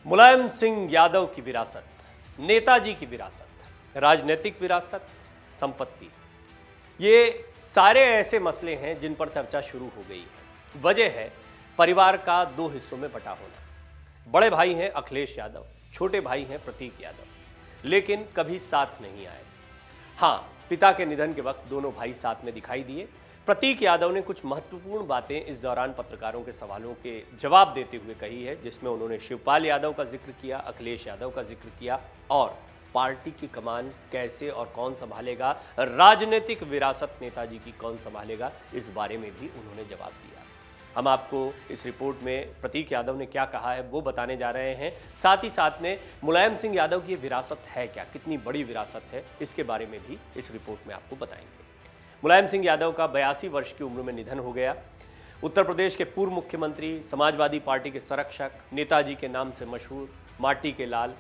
मुलायम सिंह यादव की विरासत, नेताजी की विरासत, राजनीतिक विरासत, संपत्ति, ये सारे ऐसे मसले हैं जिन पर चर्चा शुरू हो गई है। वजह है परिवार का दो हिस्सों में बटा होना। बड़े भाई हैं अखिलेश यादव, छोटे भाई हैं प्रतीक यादव, लेकिन कभी साथ नहीं आए। हाँ, पिता के निधन के वक्त दोनों भाई साथ में दिखाई दिए। प्रतीक यादव ने कुछ महत्वपूर्ण बातें इस दौरान पत्रकारों के सवालों के जवाब देते हुए कही है, जिसमें उन्होंने शिवपाल यादव का जिक्र किया, अखिलेश यादव का जिक्र किया और पार्टी की कमान कैसे और कौन संभालेगा, राजनीतिक विरासत नेताजी की कौन संभालेगा, इस बारे में भी उन्होंने जवाब दिया। हम आपको इस रिपोर्ट में प्रतीक यादव ने क्या कहा है वो बताने जा रहे हैं। साथ ही साथ में मुलायम सिंह यादव की विरासत है क्या, कितनी बड़ी विरासत है, इसके बारे में भी इस रिपोर्ट में आपको बताएंगे। मुलायम सिंह यादव का 82 वर्ष की उम्र में निधन हो गया। उत्तर प्रदेश के पूर्व मुख्यमंत्री, समाजवादी पार्टी के संरक्षक, नेताजी के नाम से मशहूर माटी के लाल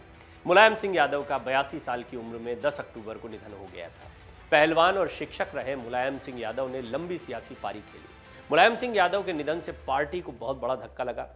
मुलायम सिंह यादव का 82 साल की उम्र में 10 अक्टूबर को निधन हो गया था। पहलवान और शिक्षक रहे मुलायम सिंह यादव ने लंबी सियासी पारी खेली। मुलायम सिंह यादव के निधन से पार्टी को बहुत बड़ा धक्का लगा।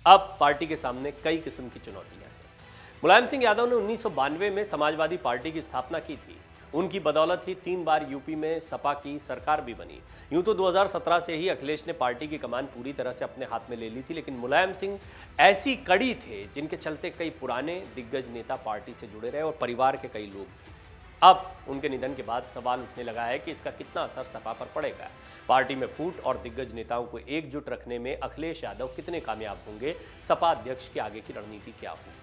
अब पार्टी के सामने कई किस्म की चुनौतियां हैं। मुलायम सिंह यादव ने 1992 में समाजवादी पार्टी की स्थापना की थी। उनकी बदौलत ही 3 बार यूपी में सपा की सरकार भी बनी। यूं तो 2017 से ही अखिलेश ने पार्टी की कमान पूरी तरह से अपने हाथ में ले ली थी, लेकिन मुलायम सिंह ऐसी कड़ी थे जिनके चलते कई पुराने दिग्गज नेता पार्टी से जुड़े रहे और परिवार के कई लोग भी। अब उनके निधन के बाद सवाल उठने लगा है कि इसका कितना असर सपा पर पड़ेगा। पार्टी में फूट और दिग्गज नेताओं को एकजुट रखने में अखिलेश यादव कितने कामयाब होंगे, सपा अध्यक्ष की आगे की रणनीति क्या होगी,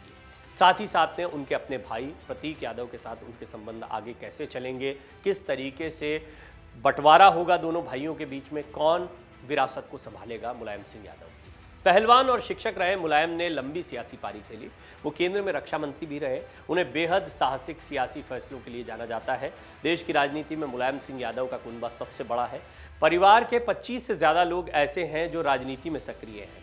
साथ ही साथ में उनके अपने भाई प्रतीक यादव के साथ उनके संबंध आगे कैसे चलेंगे, किस तरीके से बंटवारा होगा दोनों भाइयों के बीच में, कौन विरासत को संभालेगा मुलायम सिंह यादव। पहलवान और शिक्षक रहे मुलायम ने लंबी सियासी पारी खेली। वो केंद्र में रक्षा मंत्री भी रहे। उन्हें बेहद साहसिक सियासी फैसलों के लिए जाना जाता है। देश की राजनीति में मुलायम सिंह यादव का कुनबा सबसे बड़ा है। परिवार के 25 से ज़्यादा लोग ऐसे हैं जो राजनीति में सक्रिय हैं।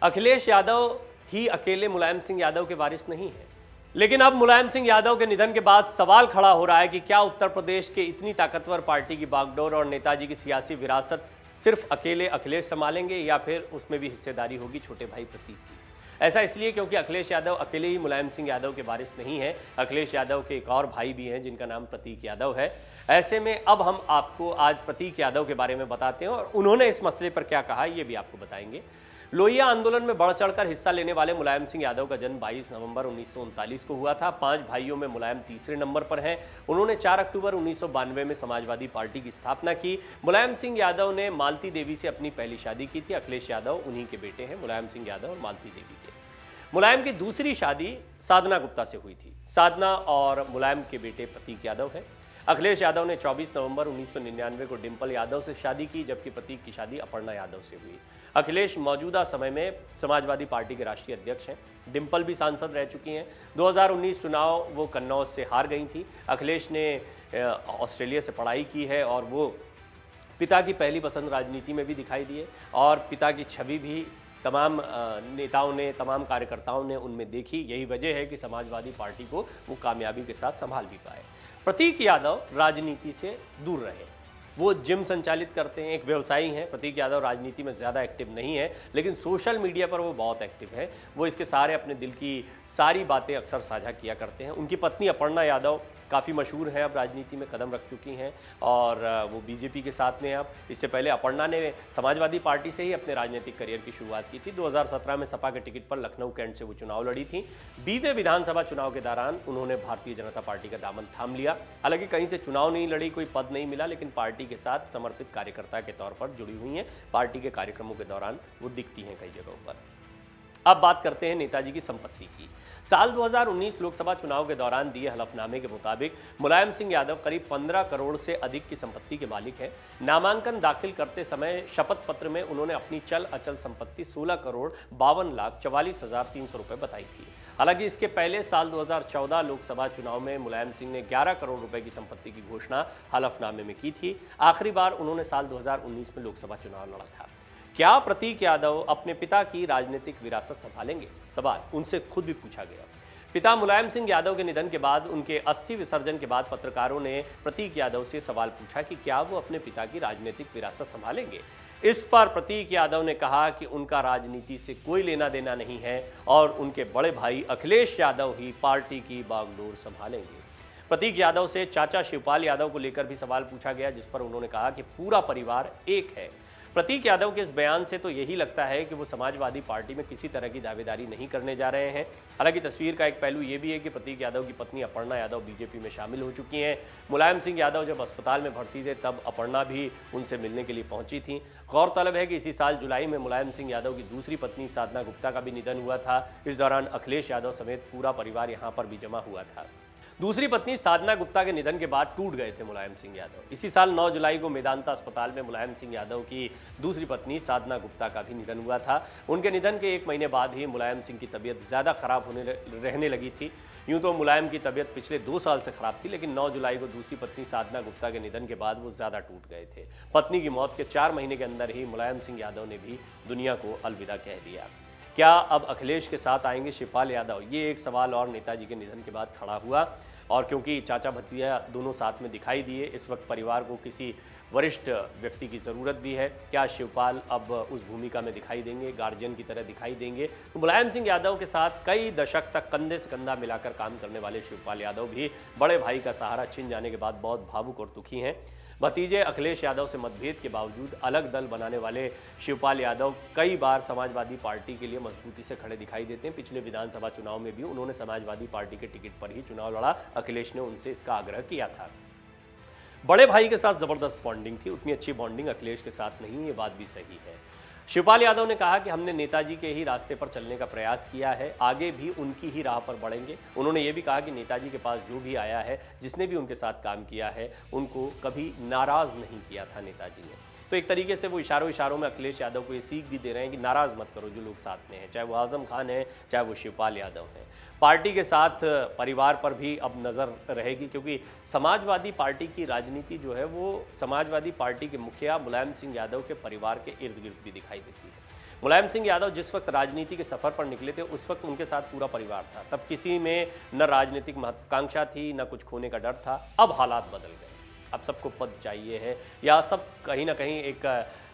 अखिलेश यादव ही अकेले मुलायम सिंह यादव के वारिस नहीं है। लेकिन अब मुलायम सिंह यादव के निधन के बाद सवाल खड़ा हो रहा है कि क्या उत्तर प्रदेश के इतनी ताकतवर पार्टी की बागडोर और नेताजी की सियासी विरासत सिर्फ अकेले अखिलेश संभालेंगे या फिर उसमें भी हिस्सेदारी होगी छोटे भाई प्रतीक की। ऐसा इसलिए क्योंकि अखिलेश यादव अकेले ही मुलायम सिंह यादव के वारिस नहीं है। अखिलेश यादव के एक और भाई भी हैं जिनका नाम प्रतीक यादव है। ऐसे में अब हम आपको आज प्रतीक यादव के बारे में बताते हैं और उन्होंने इस मसले पर क्या कहा ये भी आपको बताएंगे। लोहिया आंदोलन में बढ़ चढ़कर हिस्सा लेने वाले मुलायम सिंह यादव का जन्म 22 नवंबर 1939 को हुआ था। 5 भाइयों में मुलायम तीसरे नंबर पर हैं। उन्होंने 4 अक्टूबर 1992 में समाजवादी पार्टी की स्थापना की। मुलायम सिंह यादव ने मालती देवी से अपनी पहली शादी की थी। अखिलेश यादव उन्हीं के बेटे हैं, मुलायम सिंह यादव और मालती देवी के। मुलायम की दूसरी शादी साधना गुप्ता से हुई थी। साधना और मुलायम के बेटे प्रतीक यादव हैं। अखिलेश यादव ने 24 नवंबर 1999 को डिंपल यादव से शादी की, जबकि प्रतीक की शादी अपर्णा यादव से हुई। अखिलेश मौजूदा समय में समाजवादी पार्टी के राष्ट्रीय अध्यक्ष हैं। डिंपल भी सांसद रह चुकी हैं। 2019 चुनाव वो कन्नौज से हार गई थी। अखिलेश ने ऑस्ट्रेलिया से पढ़ाई की है और वो पिता की पहली पसंद राजनीति में भी दिखाई दिए और पिता की छवि भी तमाम नेताओं ने, तमाम कार्यकर्ताओं ने उनमें देखी। यही वजह है कि समाजवादी पार्टी को वो कामयाबी के साथ संभाल भी पाए। प्रतीक यादव राजनीति से दूर रहे। वो जिम संचालित करते हैं, एक व्यवसायी हैं। प्रतीक यादव राजनीति में ज़्यादा एक्टिव नहीं है, लेकिन सोशल मीडिया पर वो बहुत एक्टिव है। वो इसके सारे अपने दिल की सारी बातें अक्सर साझा किया करते हैं। उनकी पत्नी अपर्णा यादव काफ़ी मशहूर हैं, अब राजनीति में कदम रख चुकी हैं और वो बीजेपी के साथ में अब। इससे पहले अपर्णा ने समाजवादी पार्टी से ही अपने राजनीतिक करियर की शुरुआत की थी। 2017 में सपा के टिकट पर लखनऊ कैंट से वो चुनाव लड़ी थी। बीते विधानसभा चुनाव के दौरान उन्होंने भारतीय जनता पार्टी का दामन थाम लिया। हालांकि कहीं से चुनाव नहीं लड़ी, कोई पद नहीं मिला, लेकिन पार्टी के साथ समर्पित कार्यकर्ता के तौर पर जुड़ी हुई हैं। पार्टी के कार्यक्रमों के दौरान वो दिखती हैं कई जगहों पर। अब बात करते हैं नेताजी की संपत्ति की। साल 2019 लोकसभा चुनाव के दौरान दिए हलफनामे के मुताबिक मुलायम सिंह यादव करीब 15 करोड़ से अधिक की संपत्ति के मालिक हैं। नामांकन दाखिल करते समय शपथ पत्र में उन्होंने अपनी चल अचल संपत्ति 16 करोड़ 52,44,300 रुपये बताई थी। हालांकि इसके पहले साल 2014 लोकसभा चुनाव में मुलायम सिंह ने 11 करोड़ रुपए की संपत्ति की घोषणा हलफनामे में की थी। आखिरी बार उन्होंने साल 2019 में लोकसभा चुनाव लड़ा था। क्या प्रतीक यादव अपने पिता की राजनीतिक विरासत संभालेंगे? सवाल उनसे खुद भी पूछा गया। पिता मुलायम सिंह यादव के निधन के बाद उनके अस्थि विसर्जन के बाद पत्रकारों ने प्रतीक यादव से सवाल पूछा कि क्या वो अपने पिता की राजनीतिक विरासत संभालेंगे। इस पर प्रतीक यादव ने कहा कि उनका राजनीति से कोई लेना देना नहीं है और उनके बड़े भाई अखिलेश यादव ही पार्टी की बागडोर संभालेंगे। प्रतीक यादव से चाचा शिवपाल यादव को लेकर भी सवाल पूछा गया, जिस पर उन्होंने कहा कि पूरा परिवार एक है। प्रतीक यादव के इस बयान से तो यही लगता है कि वो समाजवादी पार्टी में किसी तरह की दावेदारी नहीं करने जा रहे हैं। हालांकि तस्वीर का एक पहलू ये भी है कि प्रतीक यादव की पत्नी अपर्णा यादव बीजेपी में शामिल हो चुकी हैं। मुलायम सिंह यादव जब अस्पताल में भर्ती थे तब अपर्णा भी उनसे मिलने के लिए पहुंची थी। गौरतलब है कि इसी साल जुलाई में मुलायम सिंह यादव की दूसरी पत्नी साधना गुप्ता का भी निधन हुआ था। इस दौरान अखिलेश यादव समेत पूरा परिवार यहाँ पर भी जमा हुआ था। दूसरी पत्नी साधना गुप्ता के निधन के बाद टूट गए थे मुलायम सिंह यादव। इसी साल 9 जुलाई को मेदांता अस्पताल में मुलायम सिंह यादव की दूसरी पत्नी साधना गुप्ता का भी निधन हुआ था। उनके निधन के 1 महीने बाद ही मुलायम सिंह की तबीयत ज़्यादा खराब रहने लगी थी। यूँ तो मुलायम की तबीयत पिछले 2 साल से खराब थी, लेकिन 9 जुलाई को दूसरी पत्नी साधना गुप्ता के निधन के बाद वो ज़्यादा टूट गए थे। पत्नी की मौत के 4 महीने के अंदर ही मुलायम सिंह यादव ने भी दुनिया को अलविदा कह दिया। क्या अब अखिलेश के साथ आएंगे शिवपाल यादव? ये एक सवाल और नेताजी के निधन के बाद खड़ा हुआ। और क्योंकि चाचा भतीजा दोनों साथ में दिखाई दिए, इस वक्त परिवार को किसी वरिष्ठ व्यक्ति की ज़रूरत भी है। क्या शिवपाल अब उस भूमिका में दिखाई देंगे, गार्जियन की तरह दिखाई देंगे? तो मुलायम सिंह यादव के साथ कई दशक तक कंधे से कंधा मिलाकर काम करने वाले शिवपाल यादव भी बड़े भाई का सहारा छिन जाने के बाद बहुत भावुक और दुखी हैं। भतीजे अखिलेश यादव से मतभेद के बावजूद अलग दल बनाने वाले शिवपाल यादव कई बार समाजवादी पार्टी के लिए मजबूती से खड़े दिखाई देते हैं। पिछले विधानसभा चुनाव में भी उन्होंने समाजवादी पार्टी के टिकट पर ही चुनाव लड़ा। अखिलेश ने उनसे इसका आग्रह किया था। बड़े भाई के साथ जबरदस्त बॉन्डिंग थी, उतनी अच्छी बॉन्डिंग अखिलेश के साथ नहीं, ये बात भी सही है। शिवपाल यादव ने कहा कि हमने नेताजी के ही रास्ते पर चलने का प्रयास किया है, आगे भी उनकी ही राह पर बढ़ेंगे। उन्होंने ये भी कहा कि नेताजी के पास जो भी आया है, जिसने भी उनके साथ काम किया है, उनको कभी नाराज़ नहीं किया था नेताजी ने। तो एक तरीके से वो इशारों में अखिलेश यादव को ये सीख भी दे रहे हैं कि नाराज़ मत करो जो लोग साथ में हैं, चाहे वो आज़म खान है, चाहे वो शिवपाल यादव हैं। पार्टी के साथ परिवार पर भी अब नज़र रहेगी, क्योंकि समाजवादी पार्टी की राजनीति जो है वो समाजवादी पार्टी के मुखिया मुलायम सिंह यादव के परिवार के इर्द गिर्द भी दिखाई देती है। मुलायम सिंह यादव जिस वक्त राजनीति के सफ़र पर निकले थे, उस वक्त उनके साथ पूरा परिवार था। तब किसी में न राजनीतिक महत्वाकांक्षा थी, न कुछ खोने का डर था। अब हालात बदल गए, अब सबको पद चाहिए है, या सब कहीं ना कहीं एक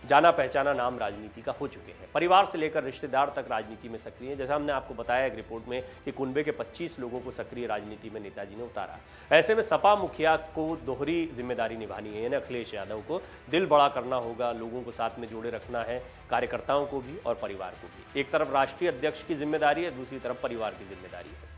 जाना पहचाना नाम राजनीति का हो चुके हैं। परिवार से लेकर रिश्तेदार तक राजनीति में सक्रिय हैं। जैसा हमने आपको बताया एक रिपोर्ट में कि कुनबे के 25 लोगों को सक्रिय राजनीति में नेताजी ने उतारा। ऐसे में सपा मुखिया को दोहरी जिम्मेदारी निभानी है, यानी अखिलेश यादव को दिल बड़ा करना होगा, लोगों को साथ में जोड़े रखना है, कार्यकर्ताओं को भी और परिवार को भी। एक तरफ राष्ट्रीय अध्यक्ष की जिम्मेदारी है, दूसरी तरफ परिवार की जिम्मेदारी है।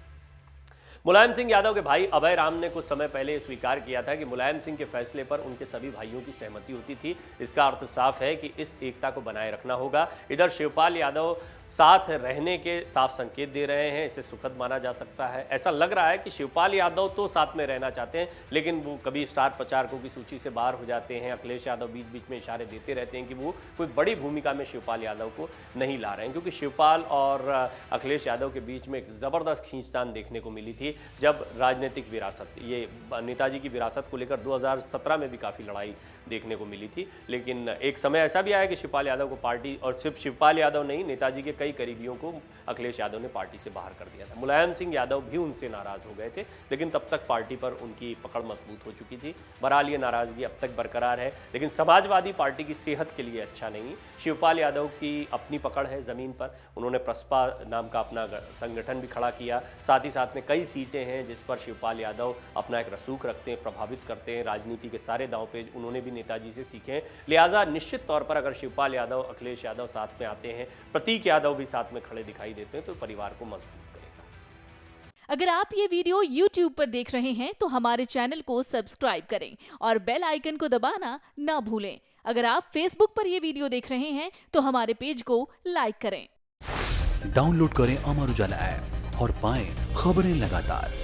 मुलायम सिंह यादव के भाई अभय राम ने कुछ समय पहले स्वीकार किया था कि मुलायम सिंह के फैसले पर उनके सभी भाइयों की सहमति होती थी। इसका अर्थ साफ है कि इस एकता को बनाए रखना होगा। इधर शिवपाल यादव साथ रहने के साफ संकेत दे रहे हैं, इसे सुखद माना जा सकता है। ऐसा लग रहा है कि शिवपाल यादव तो साथ में रहना चाहते हैं, लेकिन वो कभी स्टार प्रचारकों की सूची से बाहर हो जाते हैं। अखिलेश यादव बीच बीच में इशारे देते रहते हैं कि वो कोई बड़ी भूमिका में शिवपाल यादव को नहीं ला रहे हैं, क्योंकि शिवपाल और अखिलेश यादव के बीच में एक ज़बरदस्त खींचतान देखने को मिली थी जब राजनीतिक विरासत, ये नेताजी की विरासत को लेकर 2017 में भी काफ़ी लड़ाई देखने को मिली थी। लेकिन एक समय ऐसा भी आया कि शिवपाल यादव को पार्टी, और सिर्फ शिवपाल यादव नहीं, नेताजी के कई करीबियों को अखिलेश यादव ने पार्टी से बाहर कर दिया था। मुलायम सिंह यादव भी उनसे नाराज़ हो गए थे, लेकिन तब तक पार्टी पर उनकी पकड़ मजबूत हो चुकी थी। बहरहाल ये नाराज़गी अब तक बरकरार है, लेकिन समाजवादी पार्टी की सेहत के लिए अच्छा नहीं। शिवपाल यादव की अपनी पकड़ है ज़मीन पर, उन्होंने प्रसपा नाम का अपना संगठन भी खड़ा किया। साथ ही साथ में कई सीटें हैं जिस पर शिवपाल यादव अपना एक रसूख रखते हैं, प्रभावित करते हैं। राजनीति के सारे दांव पेच उन्होंने भी नेताजी से सीखे हैं। लिहाजा निश्चित तौर पर अगर शिवपाल यादव, अखिलेश यादव साथ में आते हैं, प्रतीक यादव भी साथ में खड़े दिखाई देते हैं, तो परिवार को मजबूत करेगा। अगर आप ये वीडियो YouTube पर देख रहे हैं तो हमारे चैनल को सब्सक्राइब करें और बेल आइकन को दबाना ना भूलें। अगर आप Facebook पर ये वीडियो देख रहे हैं तो हमारे पेज को लाइक करें। डाउनलोड करें अमर उजाला ऐप और पाएं खबरें लगातार।